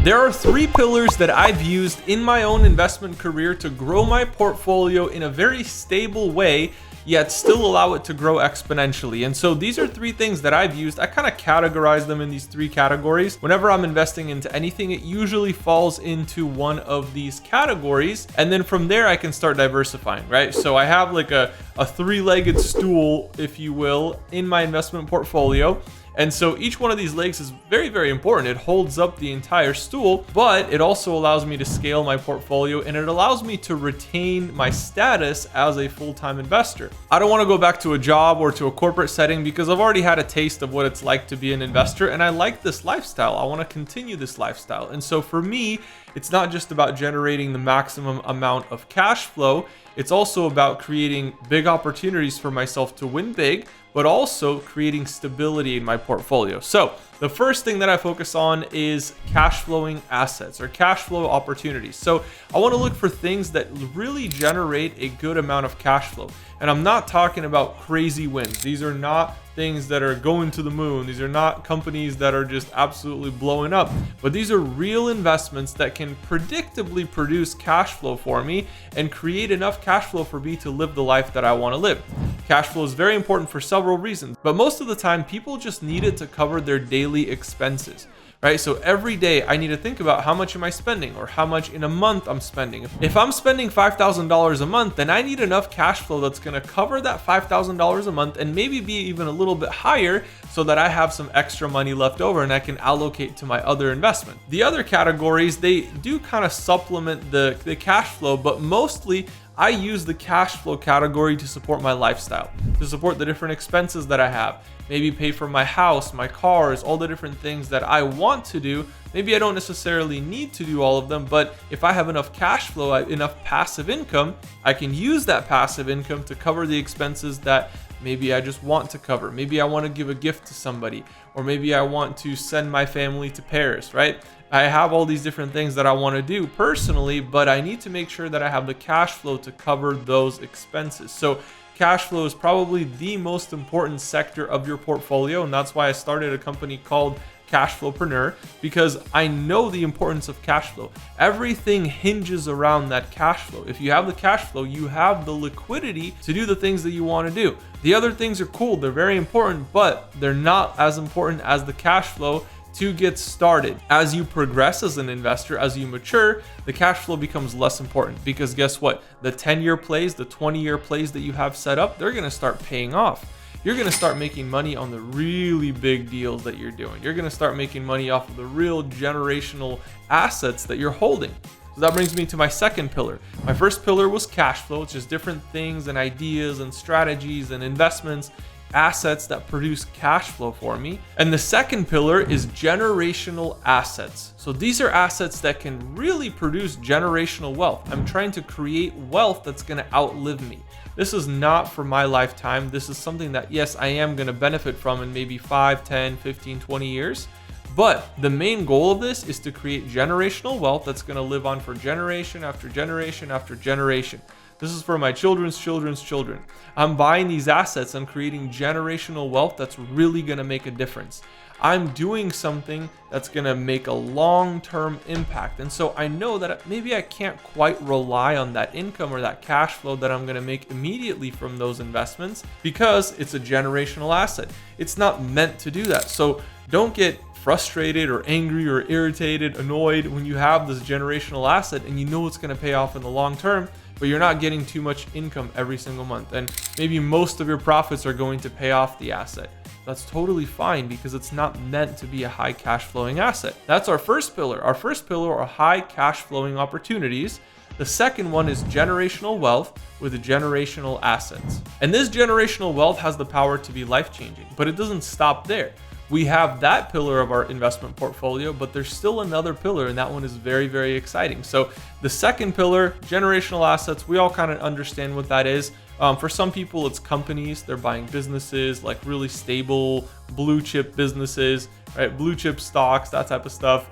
There are three pillars that I've used in my own investment career to grow my portfolio in a very stable way, yet still allow it to grow exponentially. And so these are three things that I've used. I kind of categorize them in these three categories. Whenever I'm investing into anything, it usually falls into one of these categories. And then from there, I can start diversifying, right? So I have like a three-legged stool, if you will, in my investment portfolio. And so each one of these legs is very, very important. It holds up the entire stool, but it also allows me to scale my portfolio, and it allows me to retain my status as a full-time investor. I don't want to go back to a job or to a corporate setting because I've already had a taste of what it's like to be an investor, and I like this lifestyle. I want to continue this lifestyle. And so for me, it's not just about generating the maximum amount of cash flow. It's also about creating big opportunities for myself to win big, but also creating stability in my portfolio. So the first thing that I focus on is cash flowing assets or cash flow opportunities. So I want to look for things that really generate a good amount of cash flow. And I'm not talking about crazy wins. These are not things that are going to the moon. These are not companies that are just absolutely blowing up, but these are real investments that can predictably produce cash flow for me and create enough cash flow for me to live the life that I want to live. Cash flow is very important for several reasons, but most of the time people just need it to cover their daily expenses. Right? So every day I need to think about how much am I spending or how much in a month I'm spending. If I'm spending $5,000 a month, then I need enough cash flow that's going to cover that $5,000 a month and maybe be even a little bit higher so that I have some extra money left over and I can allocate to my other investment. The other categories, they do kind of supplement the cash flow, but mostly I use the cash flow category to support my lifestyle, to support the different expenses that I have, maybe pay for my house, my cars, all the different things that I want to do. Maybe I don't necessarily need to do all of them, but if I have enough cash flow, enough passive income, I can use that passive income to cover the expenses that maybe I just want to cover. Maybe I want to give a gift to somebody, or maybe I want to send my family to Paris, right? I have all these different things that I want to do personally, but I need to make sure that I have the cash flow to cover those expenses. So cash flow is probably the most important sector of your portfolio, and that's why I started a company called Cashflowpreneur, because I know the importance of cash flow. Everything hinges around that cash flow. If you have the cash flow, you have the liquidity to do the things that you want to do. The other things are cool, they're very important, but they're not as important as the cash flow to get started. As you progress as an investor, as you mature, the cash flow becomes less important, because guess what? The 10-year plays, the 20-year plays that you have set up, they're going to start paying off. You're going to start making money on the really big deals that you're doing. You're going to start making money off of the real generational assets that you're holding. So that brings me to my second pillar. My first pillar was cash flow, which is different things and ideas and strategies and investments, assets that produce cash flow for me. And the second pillar is generational assets. So these are assets that can really produce generational wealth. I'm trying to create wealth that's going to outlive me. This is not for my lifetime. This is something that, yes, I am going to benefit from in maybe 5, 10, 15, 20 years. But the main goal of this is to create generational wealth that's going to live on for generation after generation after generation. This is for my children's children's children. I'm buying these assets and creating generational wealth that's really going to make a difference. I'm doing something that's going to make a long-term impact. And so I know that maybe I can't quite rely on that income or that cash flow that I'm going to make immediately from those investments, because it's a generational asset. It's not meant to do that. So don't get frustrated or angry or irritated, annoyed when you have this generational asset and you know it's going to pay off in the long term, but you're not getting too much income every single month. And maybe most of your profits are going to pay off the asset. That's totally fine, because it's not meant to be a high cash flowing asset. That's our first pillar. Our first pillar are high cash flowing opportunities. The second one is generational wealth with generational assets. And this generational wealth has the power to be life-changing, but it doesn't stop there. We have that pillar of our investment portfolio, but there's still another pillar, and that one is very, very exciting. So the second pillar, generational assets, we all kind of understand what that is. For some people, it's companies. They're buying businesses, like really stable blue chip businesses, right? Blue chip stocks, that type of stuff.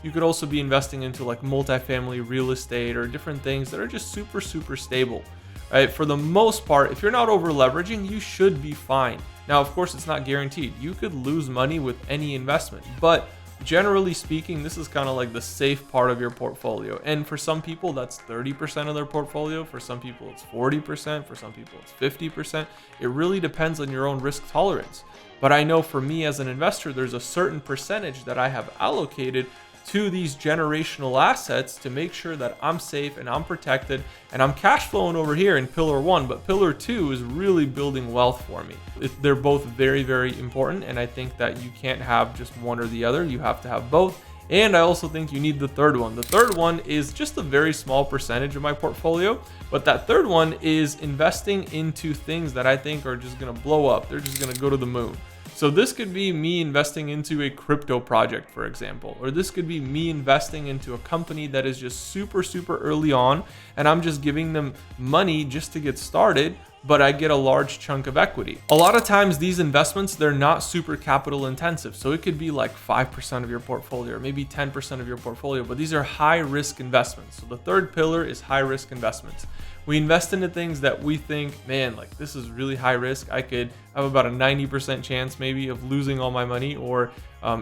You could also be investing into like multifamily real estate or different things that are just super, super stable, right? For the most part, if you're not over leveraging, you should be fine. Now, of course, it's not guaranteed. You could lose money with any investment, but generally speaking, this is kind of like the safe part of your portfolio. And for some people, that's 30% of their portfolio. For some people, it's 40%. For some people, it's 50%. It really depends on your own risk tolerance. But I know for me as an investor, there's a certain percentage that I have allocated to these generational assets to make sure that I'm safe and I'm protected and I'm cash flowing over here in pillar 1, but pillar 2 is really building wealth for me. They're both very, very important, and I think that you can't have just one or the other. You have to have both. And I also think you need the third one. The third one is just a very small percentage of my portfolio, but that third one is investing into things that I think are just gonna blow up. They're just gonna go to the moon. So this could be me investing into a crypto project, for example, or this could be me investing into a company that is just super, super early on, and I'm just giving them money just to get started, but I get a large chunk of equity. A lot of times these investments, they're not super capital intensive. So it could be like 5% of your portfolio, or maybe 10% of your portfolio, but these are high risk investments. So the third pillar is high risk investments. We invest into things that we think, man, like this is really high risk. I could have about a 90% chance maybe of losing all my money, or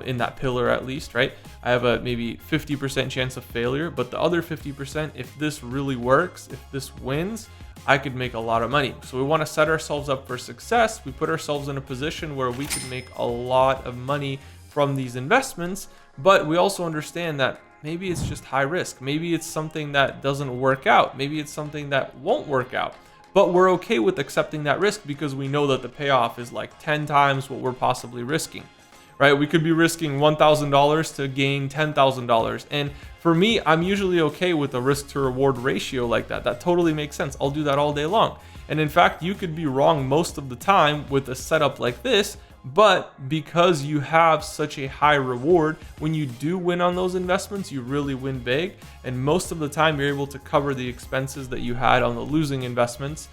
in that pillar at least, right? I have a maybe 50% chance of failure, but the other 50%, if this really works, if this wins, I could make a lot of money. So we want to set ourselves up for success. We put ourselves in a position where we can make a lot of money from these investments, but we also understand that maybe it's just high risk. Maybe it's something that doesn't work out. Maybe it's something that won't work out. But we're okay with accepting that risk because we know that the payoff is like 10 times what we're possibly risking, right? We could be risking $1,000 to gain $10,000. And for me, I'm usually okay with a risk to reward ratio like that. That totally makes sense. I'll do that all day long. And in fact, you could be wrong most of the time with a setup like this, but because you have such a high reward, when you do win on those investments, you really win big. And most of the time you're able to cover the expenses that you had on the losing investments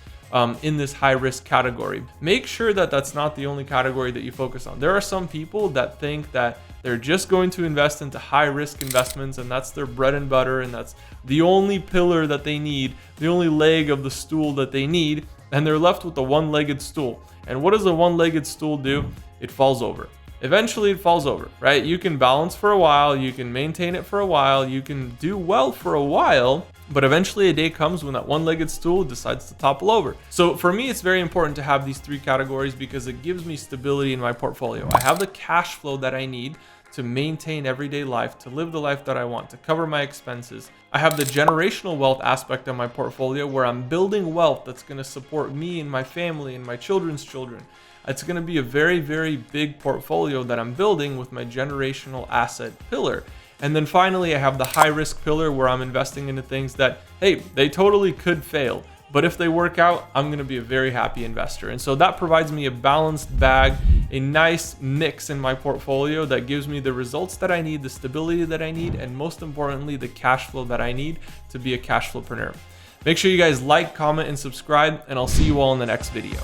in this high risk category. Make sure that that's not the only category that you focus on. There are some people that think that they're just going to invest into high risk investments and that's their bread and butter, and that's the only pillar that they need, the only leg of the stool that they need, and they're left with the one-legged stool. And what does a one-legged stool do? It falls over. Eventually it falls over, right? You can balance for a while, you can maintain it for a while, you can do well for a while, but eventually a day comes when that one-legged stool decides to topple over. So for me, it's very important to have these three categories because it gives me stability in my portfolio. I have the cash flow that I need to maintain everyday life, to live the life that I want, to cover my expenses. I have the generational wealth aspect of my portfolio where I'm building wealth that's going to support me and my family and my children's children. It's going to be a very, very big portfolio that I'm building with my generational asset pillar. And then finally, I have the high risk pillar where I'm investing into things that, hey, they totally could fail, but if they work out, I'm going to be a very happy investor. And so that provides me a balanced bag, a nice mix in my portfolio that gives me the results that I need, the stability that I need, and most importantly, the cash flow that I need to be a cash flowpreneur. Make sure you guys like, comment, and subscribe, and I'll see you all in the next video.